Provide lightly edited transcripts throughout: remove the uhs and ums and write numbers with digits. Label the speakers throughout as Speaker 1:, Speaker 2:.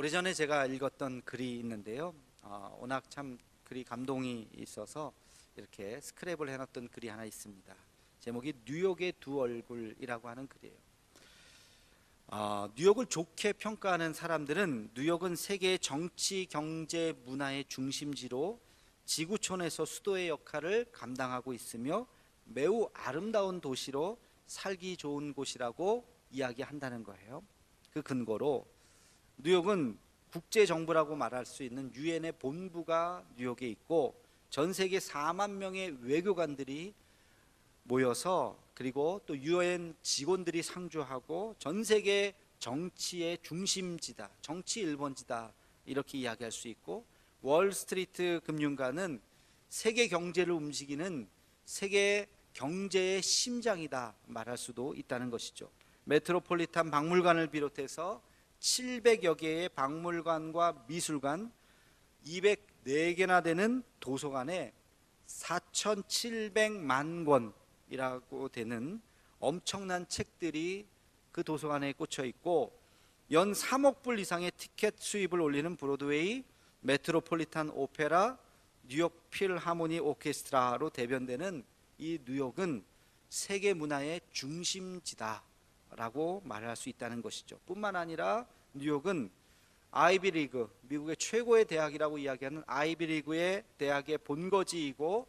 Speaker 1: 오래전에 제가 읽었던 글이 있는데요. 워낙 참 글이 감동이 있어서 이렇게 스크랩을 해놨던 글이 하나 있습니다. 제목이 뉴욕의 두 얼굴이라고 하는 글이에요. 뉴욕을 좋게 평가하는 사람들은 뉴욕은 세계의 정치, 경제, 문화의 중심지로 지구촌에서 수도의 역할을 감당하고 있으며 매우 아름다운 도시로 살기 좋은 곳이라고 이야기한다는 거예요. 그 근거로 뉴욕은 국제정부라고 말할 수 있는 유엔의 본부가 뉴욕에 있고 전 세계 4만 명의 외교관들이 모여서 그리고 또 유엔 직원들이 상주하고 전 세계 정치의 중심지다, 정치 1번지다 이렇게 이야기할 수 있고, 월스트리트 금융가는 세계 경제를 움직이는 세계 경제의 심장이다 말할 수도 있다는 것이죠. 메트로폴리탄 박물관을 비롯해서 700여 개의 박물관과 미술관, 204개나 되는 도서관에 4,700만 권이라고 되는 엄청난 책들이 그 도서관에 꽂혀 있고, 연 3억 불 이상의 티켓 수입을 올리는 브로드웨이, 메트로폴리탄 오페라, 뉴욕 필하모니 오케스트라로 대변되는 이 뉴욕은 세계 문화의 중심지다라고 말할 수 있다는 것이죠. 뿐만 아니라 뉴욕은 아이비리그, 미국의 최고의 대학이라고 이야기하는 아이비리그의 대학의 본거지이고,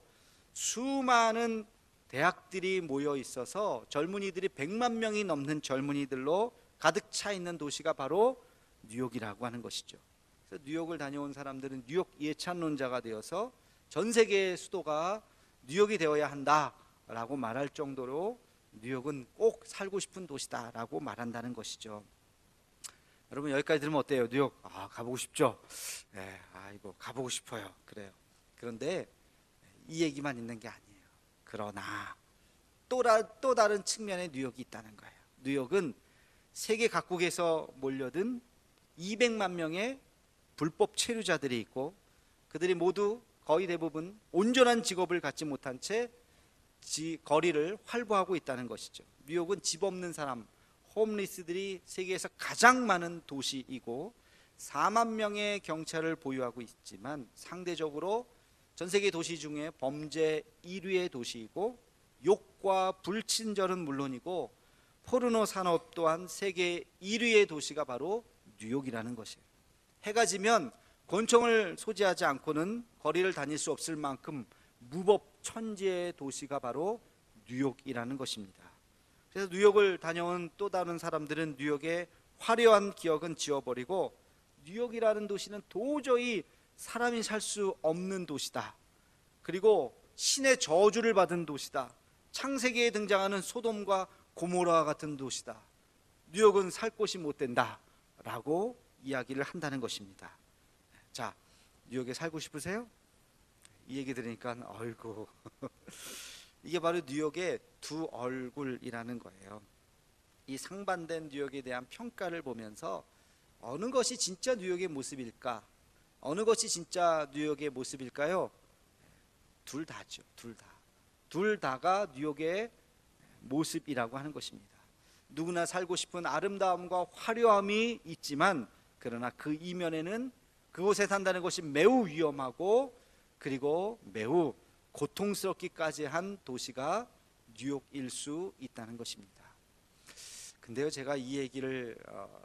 Speaker 1: 수많은 대학들이 모여 있어서 젊은이들이 100만 명이 넘는 젊은이들로 가득 차 있는 도시가 바로 뉴욕이라고 하는 것이죠. 그래서 뉴욕을 다녀온 사람들은 뉴욕 예찬론자가 되어서 전 세계의 수도가 뉴욕이 되어야 한다라고 말할 정도로 뉴욕은 꼭 살고 싶은 도시다라고 말한다는 것이죠. 여러분, 여기까지 들으면 어때요? 뉴욕 가보고 싶죠? 네, 이거 가보고 싶어요. 그래요. 그런데 이 얘기만 있는 게 아니에요. 그러나 또 다른 측면의 뉴욕이 있다는 거예요. 뉴욕은 세계 각국에서 몰려든 200만 명의 불법 체류자들이 있고, 그들이 모두 거의 대부분 온전한 직업을 갖지 못한 채 거리를 활보하고 있다는 것이죠. 뉴욕은 집 없는 사람, 홈리스들이 세계에서 가장 많은 도시이고 4만 명의 경찰을 보유하고 있지만 상대적으로 전 세계 도시 중에 범죄 1위의 도시이고, 욕과 불친절은 물론이고 포르노 산업 또한 세계 1위의 도시가 바로 뉴욕이라는 것이에요. 해가 지면 권총을 소지하지 않고는 거리를 다닐 수 없을 만큼 무법천지의 도시가 바로 뉴욕이라는 것입니다. 그래서 뉴욕을 다녀온 또 다른 사람들은 뉴욕의 화려한 기억은 지워버리고, 뉴욕이라는 도시는 도저히 사람이 살 수 없는 도시다, 그리고 신의 저주를 받은 도시다, 창세기에 등장하는 소돔과 고모라 같은 도시다, 뉴욕은 살 곳이 못 된다 라고 이야기를 한다는 것입니다. 자, 뉴욕에 살고 싶으세요? 이 얘기 들으니까 아이고 이게 바로 뉴욕의 두 얼굴이라는 거예요. 이 상반된 뉴욕에 대한 평가를 보면서 어느 것이 진짜 뉴욕의 모습일까? 어느 것이 진짜 뉴욕의 모습일까요? 둘 다죠. 둘 다가 뉴욕의 모습이라고 하는 것입니다. 누구나 살고 싶은 아름다움과 화려함이 있지만, 그러나 그 이면에는 그곳에 산다는 것이 매우 위험하고 그리고 매우 고통스럽기까지 한 도시가 뉴욕일 수 있다는 것입니다. 근데요, 제가 이 얘기를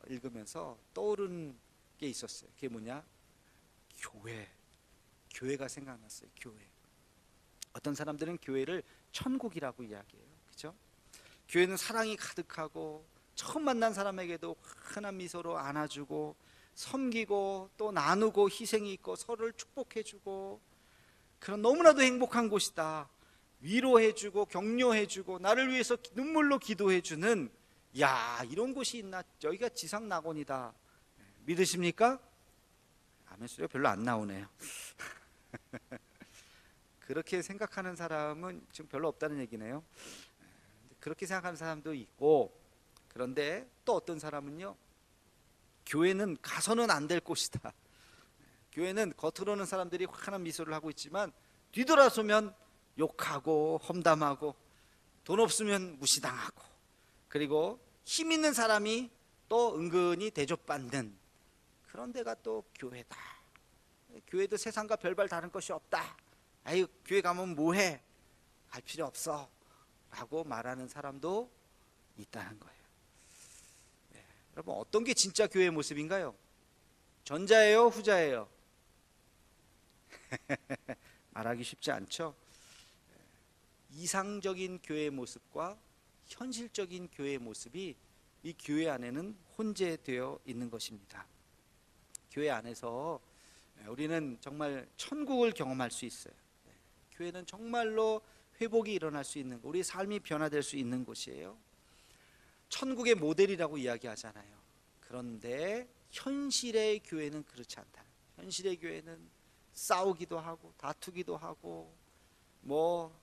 Speaker 1: 읽으면서 떠오른 게 있었어요. 그게 뭐냐? 교회가 생각났어요. 교회. 어떤 사람들은 교회를 천국이라고 이야기해요. 그렇죠? 교회는 사랑이 가득하고 처음 만난 사람에게도 환한 미소로 안아주고 섬기고 또 나누고 희생이 있고 서로를 축복해주고 그런 너무나도 행복한 곳이다. 위로해주고 격려해주고 나를 위해서 눈물로 기도해주는, 야, 이런 곳이 있나? 여기가 지상 낙원이다. 믿으십니까? 아멘 소리가 별로 안 나오네요. 그렇게 생각하는 사람은 지금 별로 없다는 얘기네요. 그렇게 생각하는 사람도 있고, 그런데 또 어떤 사람은요, 교회는 가서는 안 될 곳이다. 교회는 겉으로는 사람들이 환한 미소를 하고 있지만 뒤돌아서면 욕하고 험담하고 돈 없으면 무시당하고, 그리고 힘 있는 사람이 또 은근히 대접받는 그런 데가 또 교회다. 교회도 세상과 별반 다른 것이 없다. 아유, 교회 가면 뭐해? 갈 필요 없어 라고 말하는 사람도 있다는 거예요. 여러분, 어떤 게 진짜 교회의 모습인가요? 전자예요, 후자예요? 말하기 쉽지 않죠. 이상적인 교회의 모습과 현실적인 교회의 모습이 이 교회 안에는 혼재되어 있는 것입니다. 교회 안에서 우리는 정말 천국을 경험할 수 있어요. 교회는 정말로 회복이 일어날 수 있는, 우리 삶이 변화될 수 있는 곳이에요. 천국의 모델이라고 이야기하잖아요. 그런데 현실의 교회는 그렇지 않다. 현실의 교회는 싸우기도 하고 다투기도 하고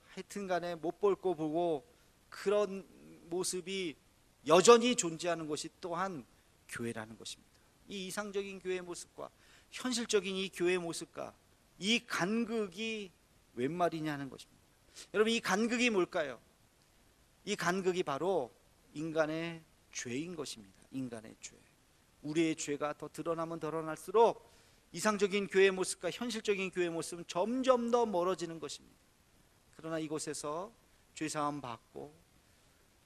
Speaker 1: 하여튼 간에 못 볼 거 보고 그런 모습이 여전히 존재하는 것이 또한 교회라는 것입니다. 이 이상적인 교회의 모습과 현실적인 이 교회의 모습과 이 간극이 웬 말이냐는 것입니다. 여러분, 이 간극이 뭘까요? 이 간극이 바로 인간의 죄인 것입니다. 인간의 죄. 우리의 죄가 더 드러나면 드러날수록 이상적인 교회의 모습과 현실적인 교회의 모습은 점점 더 멀어지는 것입니다. 그러나 이곳에서 죄사함 받고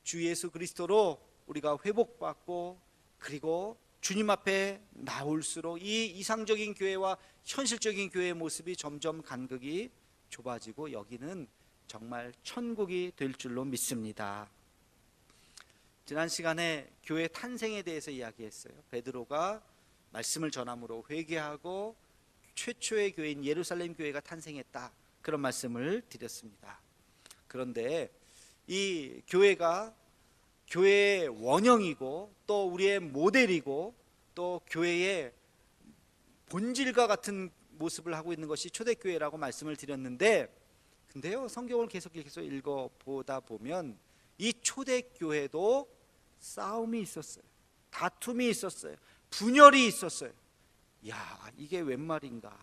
Speaker 1: 주 예수 그리스도로 우리가 회복받고 그리고 주님 앞에 나올수록 이 이상적인 교회와 현실적인 교회의 모습이 점점 간극이 좁아지고 여기는 정말 천국이 될 줄로 믿습니다. 지난 시간에 교회 탄생에 대해서 이야기했어요. 베드로가 말씀을 전함으로 회개하고 최초의 교회인 예루살렘 교회가 탄생했다, 그런 말씀을 드렸습니다. 그런데 이 교회가 교회의 원형이고 또 우리의 모델이고 또 교회의 본질과 같은 모습을 하고 있는 것이 초대교회라고 말씀을 드렸는데, 근데요, 성경을 계속 읽어보다 보면 이 초대교회도 싸움이 있었어요. 다툼이 있었어요. 분열이 있었어요. 야, 이게 웬 말인가.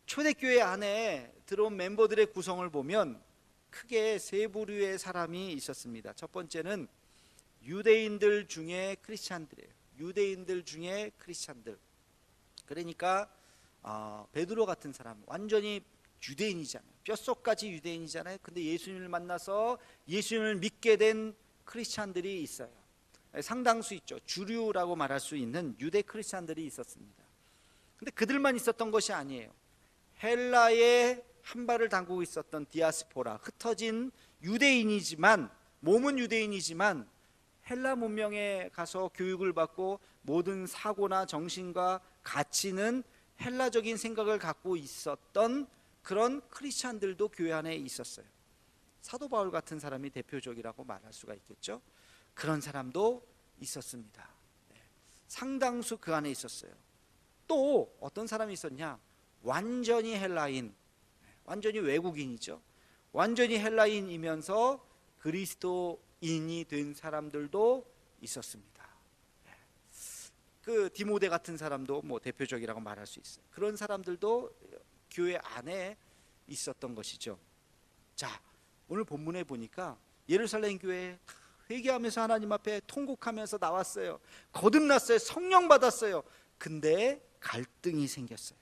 Speaker 1: 초대교회 안에 들어온 멤버들의 구성을 보면 크게 세 부류의 사람이 있었습니다. 첫 번째는 유대인들 중에 크리스찬들이에요. 유대인들 중에 크리스찬들. 그러니까 베드로 같은 사람, 완전히 유대인이잖아요. 뼛속까지 유대인이잖아요. 근데 예수님을 만나서 예수님을 믿게 된 크리스찬들이 있어요. 상당수 있죠. 주류라고 말할 수 있는 유대 크리스찬들이 있었습니다. 근데 그들만 있었던 것이 아니에요. 헬라에 한 발을 담그고 있었던 디아스포라, 흩어진 유대인이지만, 몸은 유대인이지만 헬라 문명에 가서 교육을 받고 모든 사고나 정신과 가치는 헬라적인 생각을 갖고 있었던 그런 크리스찬들도 교회 안에 있었어요. 사도 바울 같은 사람이 대표적이라고 말할 수가 있겠죠. 그런 사람도 있었습니다. 상당수 그 안에 있었어요. 또 어떤 사람이 있었냐? 완전히 헬라인, 완전히 외국인이죠. 완전히 헬라인이면서 그리스도인이 된 사람들도 있었습니다. 그 디모데 같은 사람도 대표적이라고 말할 수 있어요. 그런 사람들도 교회 안에 있었던 것이죠. 자, 오늘 본문에 보니까 예루살렘 교회 회개하면서 하나님 앞에 통곡하면서 나왔어요. 거듭났어요. 성령 받았어요. 근데 갈등이 생겼어요.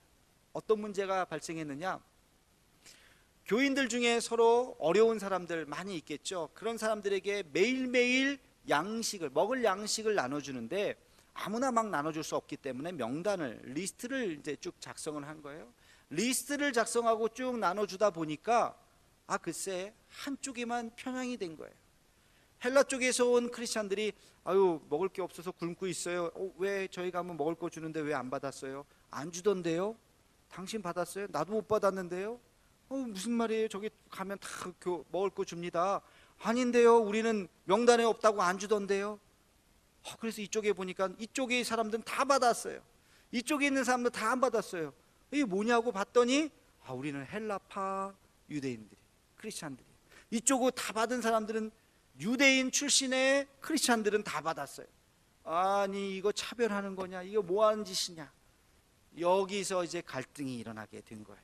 Speaker 1: 어떤 문제가 발생했느냐? 교인들 중에 서로 어려운 사람들 많이 있겠죠. 그런 사람들에게 매일매일 먹을 양식을 나눠주는데 아무나 막 나눠줄 수 없기 때문에 명단을, 리스트를 이제 쭉 작성을 한 거예요. 리스트를 작성하고 쭉 나눠주다 보니까 글쎄 한쪽에만 편향이 된 거예요. 헬라 쪽에서 온 크리스찬들이 먹을 게 없어서 굶고 있어요. 왜 저희가 한번 먹을 거 주는데 왜 안 받았어요? 안 주던데요? 당신 받았어요? 나도 못 받았는데요? 무슨 말이에요? 저기 가면 다 먹을 거 줍니다. 아닌데요, 우리는 명단에 없다고 안 주던데요? 그래서 이쪽에 보니까 이쪽의 사람들은 다 받았어요. 이쪽에 있는 사람들 다 안 받았어요. 이게 뭐냐고 봤더니 우리는 헬라파 유대인들이, 크리스찬들이. 이쪽으로 다 받은 사람들은 유대인 출신의 크리스찬들은 다 받았어요. 아니 이거 차별하는 거냐, 이거 뭐 하는 짓이냐. 여기서 이제 갈등이 일어나게 된 거예요.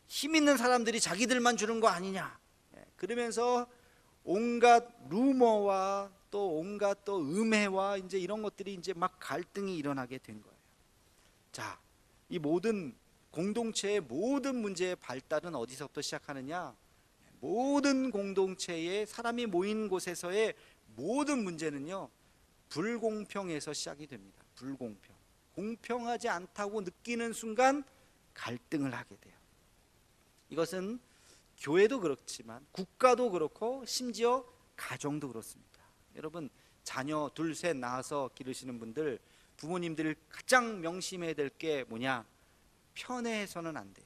Speaker 1: 힘 있는 사람들이 자기들만 주는 거 아니냐. 그러면서 온갖 루머와 또 온갖 또 음해와 이제 이런 것들이 이제 막 갈등이 일어나게 된 거예요. 자, 이 모든 공동체의 모든 문제의 발달은 어디서부터 시작하느냐? 모든 공동체의 사람이 모인 곳에서의 모든 문제는요, 불공평에서 시작이 됩니다. 불공평. 공평하지 않다고 느끼는 순간 갈등을 하게 돼요. 이것은 교회도 그렇지만 국가도 그렇고 심지어 가정도 그렇습니다. 여러분, 자녀 둘, 셋 낳아서 기르시는 분들, 부모님들이 가장 명심해야 될 게 뭐냐? 편애해서는 안 돼요.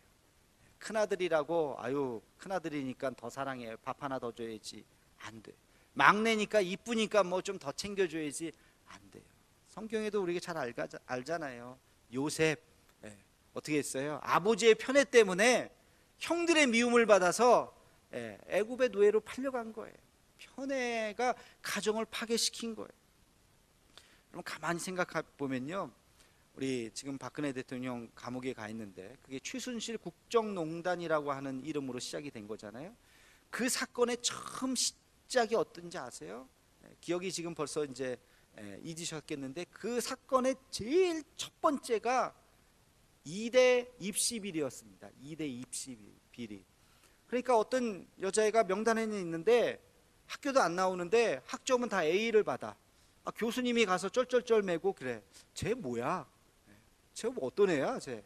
Speaker 1: 큰아들이라고 아유 큰아들이니까 더 사랑해, 밥 하나 더 줘야지, 안 돼. 막내니까 이쁘니까 뭐 좀 더 챙겨줘야지, 안 돼요. 성경에도 우리가 잘 알잖아요. 요셉 어떻게 했어요? 아버지의 편애 때문에 형들의 미움을 받아서 애굽의 노예로 팔려간 거예요. 편애가 가정을 파괴시킨 거예요. 그럼 가만히 생각해 보면요, 우리 지금 박근혜 대통령 감옥에 가 있는데 그게 최순실 국정농단이라고 하는 이름으로 시작이 된 거잖아요. 그 사건의 처음 시작이 어떤지 아세요? 기억이 지금 벌써 이제 잊으셨겠는데, 그 사건의 제일 첫 번째가 2대 입시 비리였습니다. 2대 입시 비리. 그러니까 어떤 여자애가 명단에 있는데 학교도 안 나오는데 학점은 다 A를 받아. 교수님이 가서 쩔쩔쩔 매고 그래. 쟤 뭐야? 쟤 어떤 애야? 쟤.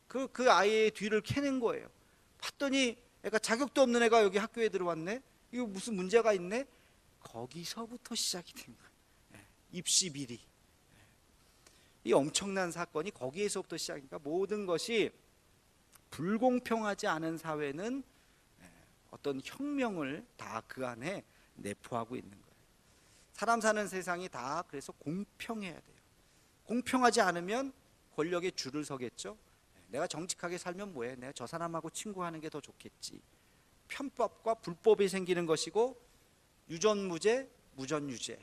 Speaker 1: 그 아이의 뒤를 캐낸 거예요. 봤더니 애가 자격도 없는 애가 여기 학교에 들어왔네. 이거 무슨 문제가 있네. 거기서부터 시작이 된 거예요. 입시 비리. 이 엄청난 사건이 거기에서부터 시작이니까, 모든 것이 불공평하지 않은 사회는 어떤 혁명을 다 그 안에 내포하고 있는 거예요. 사람 사는 세상이 다 그래서 공평해야 돼요. 공평하지 않으면 권력에 줄을 서겠죠. 내가 정직하게 살면 뭐해? 내가 저 사람하고 친구하는 게 더 좋겠지. 편법과 불법이 생기는 것이고, 유전무죄, 무전유죄,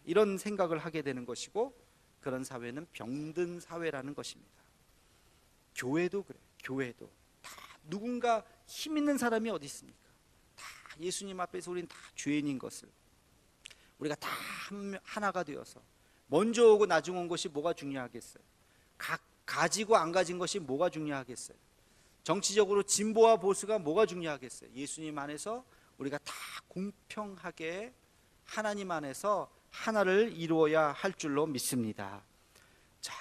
Speaker 1: 이런 생각을 하게 되는 것이고, 그런 사회는 병든 사회라는 것입니다. 교회도 그래. 교회도 다 누군가 힘 있는 사람이 어디 있습니까? 다 예수님 앞에서 우리는 다 죄인인 것을, 우리가 다 하나가 되어서 먼저 오고 나중 온 것이 뭐가 중요하겠어요? 가지고 안 가진 것이 뭐가 중요하겠어요? 정치적으로 진보와 보수가 뭐가 중요하겠어요? 예수님 안에서 우리가 다 공평하게 하나님 안에서 하나를 이루어야 할 줄로 믿습니다. 자,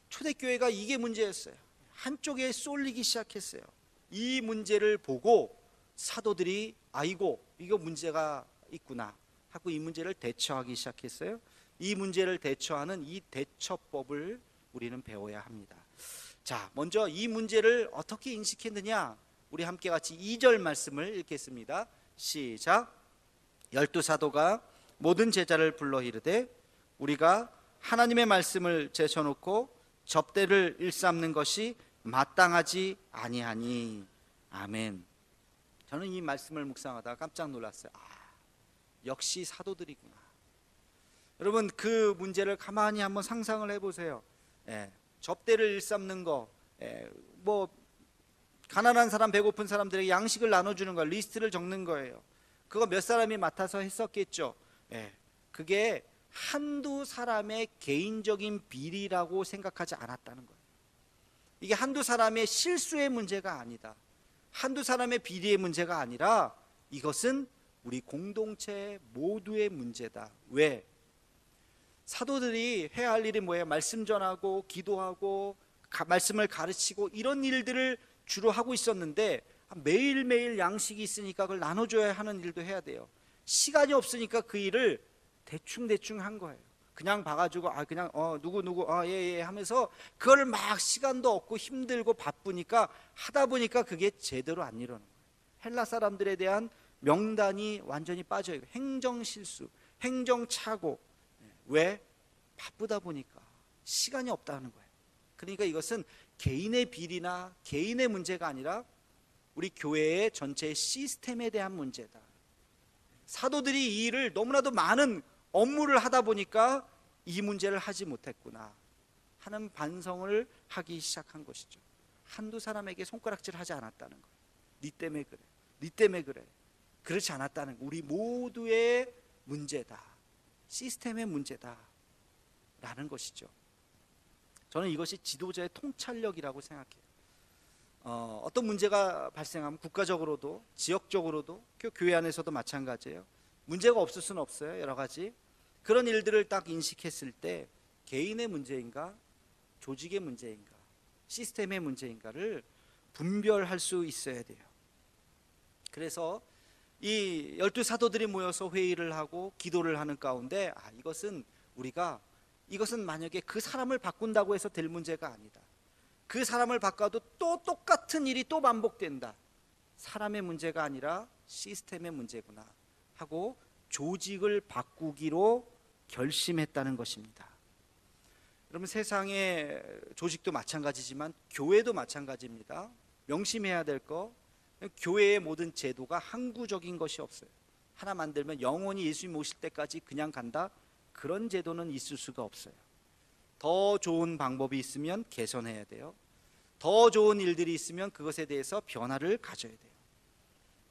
Speaker 1: 초대교회가 이게 문제였어요. 한쪽에 쏠리기 시작했어요. 이 문제를 보고 사도들이 아이고 이거 문제가 있구나 하고 이 문제를 대처하기 시작했어요. 이 문제를 대처하는 이 대처법을 우리는 배워야 합니다. 자, 먼저 이 문제를 어떻게 인식했느냐, 우리 함께 같이 2절 말씀을 읽겠습니다. 시작. 12사도가 모든 제자를 불러 이르되 우리가 하나님의 말씀을 제쳐놓고 접대를 일삼는 것이 마땅하지 아니하니. 아멘. 저는 이 말씀을 묵상하다가 깜짝 놀랐어요. 역시 사도들이구나. 여러분, 그 문제를 가만히 한번 상상을 해보세요. 접대를 일삼는 거, 뭐 가난한 사람, 배고픈 사람들에게 양식을 나눠주는 거, 리스트를 적는 거예요. 그거 몇 사람이 맡아서 했었겠죠. 그게 한두 사람의 개인적인 비리라고 생각하지 않았다는 거예요. 이게 한두 사람의 실수의 문제가 아니다. 한두 사람의 비리의 문제가 아니라 이것은 우리 공동체 모두의 문제다. 왜? 사도들이 해야 할 일이 뭐예요? 말씀 전하고 기도하고 말씀을 가르치고 이런 일들을 주로 하고 있었는데, 매일매일 양식이 있으니까 그걸 나눠줘야 하는 일도 해야 돼요. 시간이 없으니까 그 일을 대충 한 거예요. 그냥 봐가지고 그냥 누구 예 하면서 그걸 막 시간도 없고 힘들고 바쁘니까 하다 보니까 그게 제대로 안 일어나는 거예요. 헬라 사람들에 대한 명단이 완전히 빠져요. 행정실수, 행정착오. 왜? 바쁘다 보니까 시간이 없다는 거예요. 그러니까 이것은 개인의 비리나 개인의 문제가 아니라 우리 교회의 전체 시스템에 대한 문제다. 사도들이 이 일을 너무나도 많은 업무를 하다 보니까 이 문제를 하지 못했구나 하는 반성을 하기 시작한 것이죠. 한두 사람에게 손가락질 하지 않았다는 거예요. 네 때문에 그래, 네 때문에 그래. 그렇지 않았다는 거예요. 우리 모두의 문제다, 시스템의 문제다 라는 것이죠. 저는 이것이 지도자의 통찰력이라고 생각해요. 어떤 문제가 발생하면 국가적으로도 지역적으로도 교회 안에서도 마찬가지예요. 문제가 없을 수는 없어요. 여러 가지 그런 일들을 딱 인식했을 때 개인의 문제인가, 조직의 문제인가, 시스템의 문제인가를 분별할 수 있어야 돼요. 그래서 이 12사도들이 모여서 회의를 하고 기도를 하는 가운데 이것은 만약에 그 사람을 바꾼다고 해서 될 문제가 아니다. 그 사람을 바꿔도 또 똑같은 일이 또 반복된다. 사람의 문제가 아니라 시스템의 문제구나 하고 조직을 바꾸기로 결심했다는 것입니다. 여러분, 세상의 조직도 마찬가지지만 교회도 마찬가지입니다. 명심해야 될 거, 교회의 모든 제도가 항구적인 것이 없어요. 하나 만들면 영원히 예수님 오실 때까지 그냥 간다? 그런 제도는 있을 수가 없어요. 더 좋은 방법이 있으면 개선해야 돼요. 더 좋은 일들이 있으면 그것에 대해서 변화를 가져야 돼요.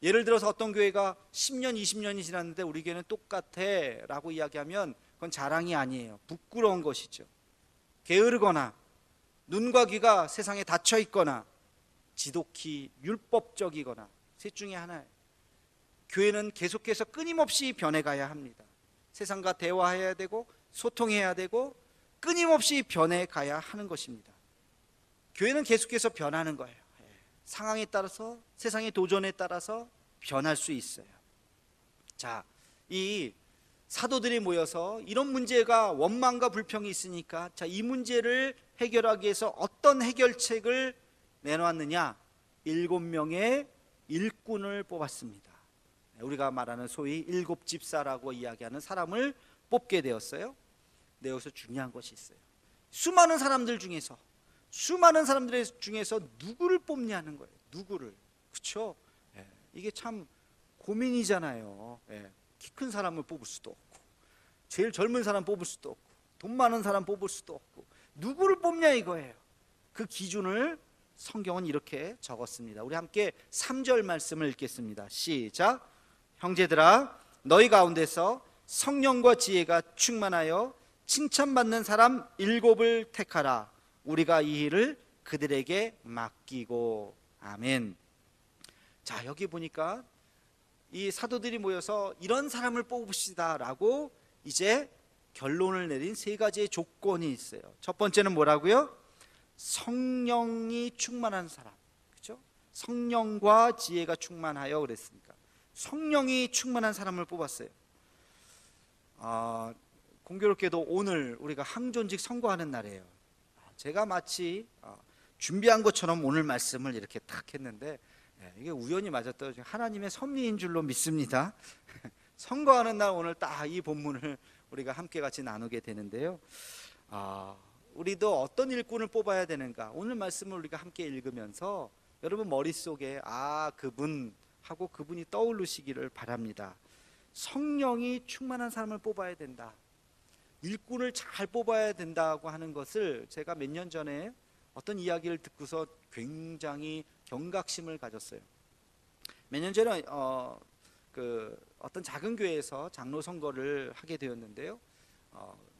Speaker 1: 예를 들어서 어떤 교회가 10년, 20년이 지났는데 우리 교회는 똑같아 라고 이야기하면 그건 자랑이 아니에요. 부끄러운 것이죠. 게으르거나 눈과 귀가 세상에 닫혀 있거나 지독히 율법적이거나 셋 중에 하나예요. 교회는 계속해서 끊임없이 변해가야 합니다. 세상과 대화해야 되고 소통해야 되고 끊임없이 변해가야 하는 것입니다. 교회는 계속해서 변하는 거예요. 상황에 따라서, 세상의 도전에 따라서 변할 수 있어요. 자, 이 사도들이 모여서 이런 문제가 원망과 불평이 있으니까 이 문제를 해결하기 위해서 어떤 해결책을 내놓았느냐? 7명의 일꾼을 뽑았습니다. 우리가 말하는 소위 7집사라고 이야기하는 사람을 뽑게 되었어요. 근데 여기서 중요한 것이 있어요. 수많은 사람들 중에서 누구를 뽑냐는 거예요. 누구를. 그렇죠? 이게 참 고민이잖아요. 키 큰 사람을 뽑을 수도 없고, 제일 젊은 사람 뽑을 수도 없고, 돈 많은 사람 뽑을 수도 없고, 누구를 뽑냐 이거예요. 그 기준을 성경은 이렇게 적었습니다. 우리 함께 3절 말씀을 읽겠습니다. 시작. 형제들아, 너희 가운데서 성령과 지혜가 충만하여 칭찬받는 사람 7을 택하라. 우리가 이 일을 그들에게 맡기고. 아멘. 자, 여기 보니까 이 사도들이 모여서 이런 사람을 뽑읍시다 라고 이제 결론을 내린 3가지의 조건이 있어요. 첫 번째는 뭐라고요? 성령이 충만한 사람. 그렇죠? 성령과 지혜가 충만하여 그랬으니까 성령이 충만한 사람을 뽑았어요. 공교롭게도 오늘 우리가 항존직 선거하는 날이에요. 제가 마치 준비한 것처럼 오늘 말씀을 이렇게 딱 했는데 이게 우연히 맞았던 하나님의 섭리인 줄로 믿습니다. 선거하는 날 오늘 딱 이 본문을 우리가 함께 같이 나누게 되는데요. 우리도 어떤 일꾼을 뽑아야 되는가, 오늘 말씀을 우리가 함께 읽으면서 여러분 머릿속에 그분 하고 그분이 떠오르시기를 바랍니다. 성령이 충만한 사람을 뽑아야 된다, 일꾼을 잘 뽑아야 된다고 하는 것을 제가 몇 년 전에 어떤 이야기를 듣고서 굉장히 경각심을 가졌어요. 몇 년 전에 어떤 작은 교회에서 장로 선거를 하게 되었는데요.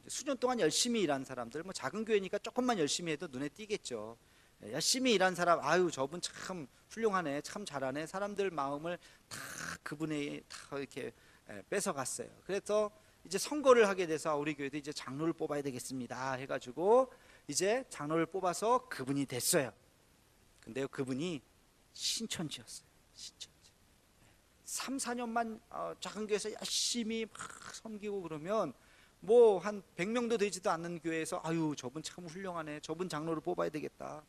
Speaker 1: 수년 동안 열심히 일한 사람들, 작은 교회니까 조금만 열심히 해도 눈에 띄겠죠. 열심히 일한 사람, 저분 참 훌륭하네, 참 잘하네, 사람들 마음을 다 그분이 다 이렇게 뺏어갔어요. 그래서 이제 선거를 하게 돼서 우리 교회도 이제 장로를 뽑아야 되겠습니다 해가지고 이제 장로를 뽑아서 그분이 됐어요. 근데요, 그분이 신천지였어요. 신천지. 3, 4년만 작은 교회에서 열심히 막 섬기고 그러면 한 100명도 되지도 않는 교회에서 저분 참 훌륭하네, 저분 장로를 뽑아야 되겠다,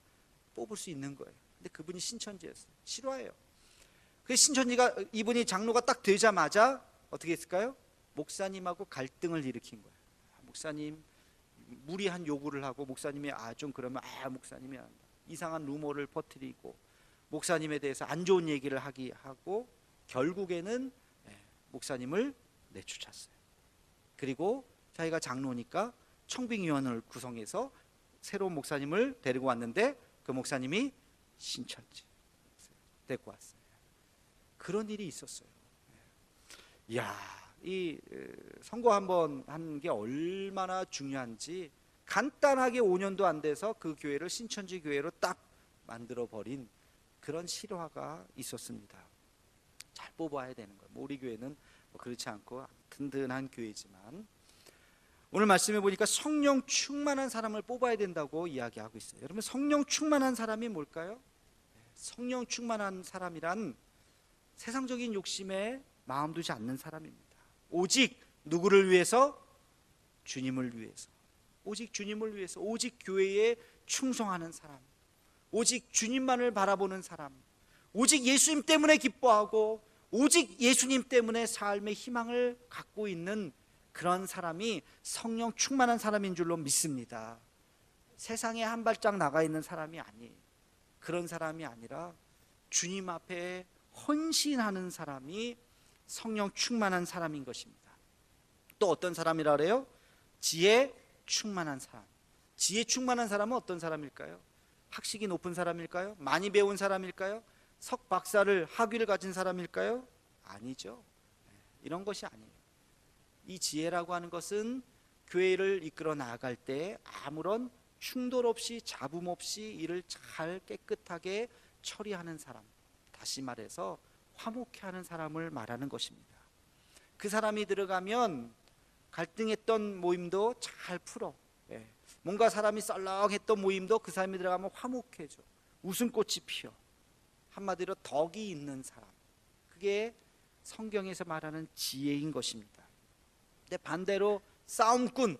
Speaker 1: 뽑을 수 있는 거예요. 근데 그분이 신천지였어요. 실화예요. 그 신천지가, 이분이 장로가 딱 되자마자 어떻게 했을까요? 목사님하고 갈등을 일으킨 거예요. 목사님 무리한 요구를 하고, 목사님이 좀 그러면 목사님이 이상한 루머를 퍼뜨리고 목사님에 대해서 안 좋은 얘기를 하고 결국에는 목사님을 내쫓았어요. 그리고 자기가 장로니까 청빙위원회를 구성해서 새로운 목사님을 데리고 왔는데 그 목사님이 신천지 데리고 왔어요. 그런 일이 있었어요. 이야, 이 선거 한번 하는 게 얼마나 중요한지 간단하게 5년도 안 돼서 그 교회를 신천지 교회로 딱 만들어 버린 그런 실화가 있었습니다. 잘 뽑아야 되는 거예요. 우리 교회는 그렇지 않고 든든한 교회지만, 오늘 말씀해 보니까 성령 충만한 사람을 뽑아야 된다고 이야기하고 있어요. 여러분, 성령 충만한 사람이 뭘까요? 성령 충만한 사람이란 세상적인 욕심에 마음 두지 않는 사람입니다. 오직 누구를 위해서? 주님을 위해서. 오직 주님을 위해서, 오직 교회에 충성하는 사람, 오직 주님만을 바라보는 사람, 오직 예수님 때문에 기뻐하고 오직 예수님 때문에 삶의 희망을 갖고 있는 그런 사람이 성령 충만한 사람인 줄로 믿습니다. 세상에 한 발짝 나가 있는 사람이 아니에요. 그런 사람이 아니라 주님 앞에 헌신하는 사람이 성령 충만한 사람인 것입니다. 또 어떤 사람이라 그래요? 지혜 충만한 사람. 지혜 충만한 사람은 어떤 사람일까요? 학식이 높은 사람일까요? 많이 배운 사람일까요? 석박사를 학위를 가진 사람일까요? 아니죠. 이런 것이 아니에요. 이 지혜라고 하는 것은 교회를 이끌어 나아갈 때 아무런 충돌 없이 잡음 없이 일을 잘 깨끗하게 처리하는 사람, 다시 말해서 화목해 하는 사람을 말하는 것입니다. 그 사람이 들어가면 갈등했던 모임도 잘 풀어. 뭔가 사람이 썰렁했던 모임도 그 사람이 들어가면 화목해져. 웃음꽃이 피어. 한마디로 덕이 있는 사람, 그게 성경에서 말하는 지혜인 것입니다. 근데 반대로 싸움꾼,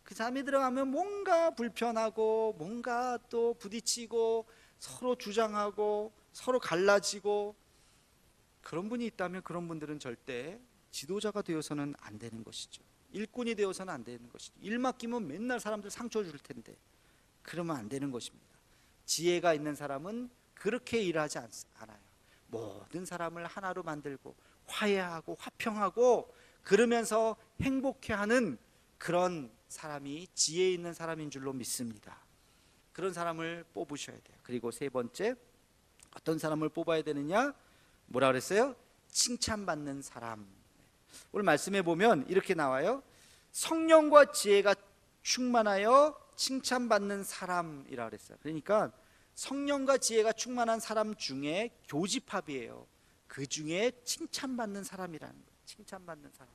Speaker 1: 그 사람이 들어가면 뭔가 불편하고 뭔가 또 부딪히고 서로 주장하고 서로 갈라지고, 그런 분이 있다면 그런 분들은 절대 지도자가 되어서는 안 되는 것이죠. 일꾼이 되어서는 안 되는 것이죠. 일 맡기면 맨날 사람들 상처 줄 텐데 그러면 안 되는 것입니다. 지혜가 있는 사람은 그렇게 일하지 않아요. 모든 사람을 하나로 만들고 화해하고 화평하고 그러면서 행복해하는 그런 사람이 지혜 있는 사람인 줄로 믿습니다. 그런 사람을 뽑으셔야 돼요. 그리고 세 번째, 어떤 사람을 뽑아야 되느냐? 뭐라 그랬어요? 칭찬받는 사람. 오늘 말씀해 보면 이렇게 나와요. 성령과 지혜가 충만하여 칭찬받는 사람이라 그랬어요. 그러니까 성령과 지혜가 충만한 사람 중에 교집합이에요. 그 중에 칭찬받는 사람이라는 거예요. 칭찬받는 사람.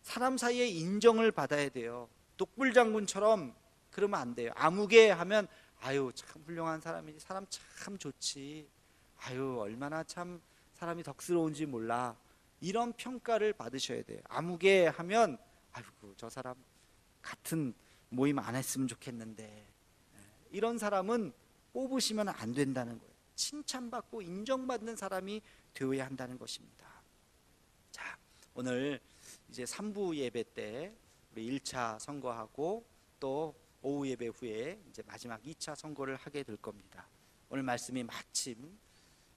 Speaker 1: 사람 사이에 인정을 받아야 돼요. 독불장군처럼 그러면 안 돼요. 아무개 하면 아유 참 훌륭한 사람이지, 사람 참 좋지, 아유 얼마나 참 사람이 덕스러운지 몰라, 이런 평가를 받으셔야 돼요. 아무개 하면 아이고 저 사람 같은 모임 안 했으면 좋겠는데, 이런 사람은 뽑으시면 안 된다는 거예요. 칭찬받고 인정받는 사람이 되어야 한다는 것입니다. 자, 오늘 이제 3부 예배 때 우리 1차 선거하고 또 오후 예배 후에 이제 마지막 2차 선거를 하게 될 겁니다. 오늘 말씀이 마침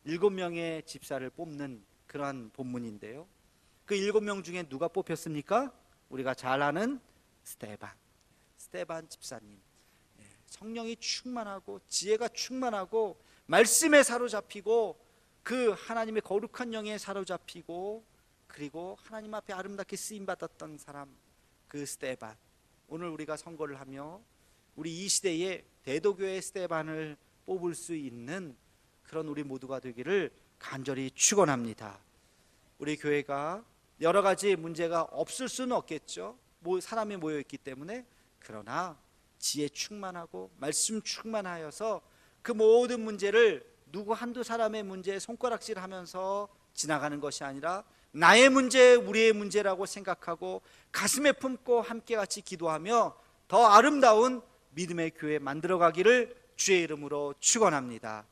Speaker 1: 7명의 집사를 뽑는 그러한 본문인데요. 그 7명 중에 누가 뽑혔습니까? 우리가 잘 아는 스데반 집사님. 성령이 충만하고 지혜가 충만하고 말씀에 사로잡히고 그 하나님의 거룩한 영에 사로잡히고 그리고 하나님 앞에 아름답게 쓰임받았던 사람, 그 스데반. 오늘 우리가 선거를 하며 우리 이 시대에 대도교의 스데반을 뽑을 수 있는 그런 우리 모두가 되기를 간절히 축원합니다. 우리 교회가 여러 가지 문제가 없을 수는 없겠죠. 사람이 모여 있기 때문에. 그러나 지혜 충만하고 말씀 충만하여서 그 모든 문제를 누구 한두 사람의 문제에 손가락질하면서 지나가는 것이 아니라 나의 문제, 우리의 문제라고 생각하고 가슴에 품고 함께 같이 기도하며 더 아름다운 믿음의 교회 만들어가기를 주의 이름으로 축원합니다.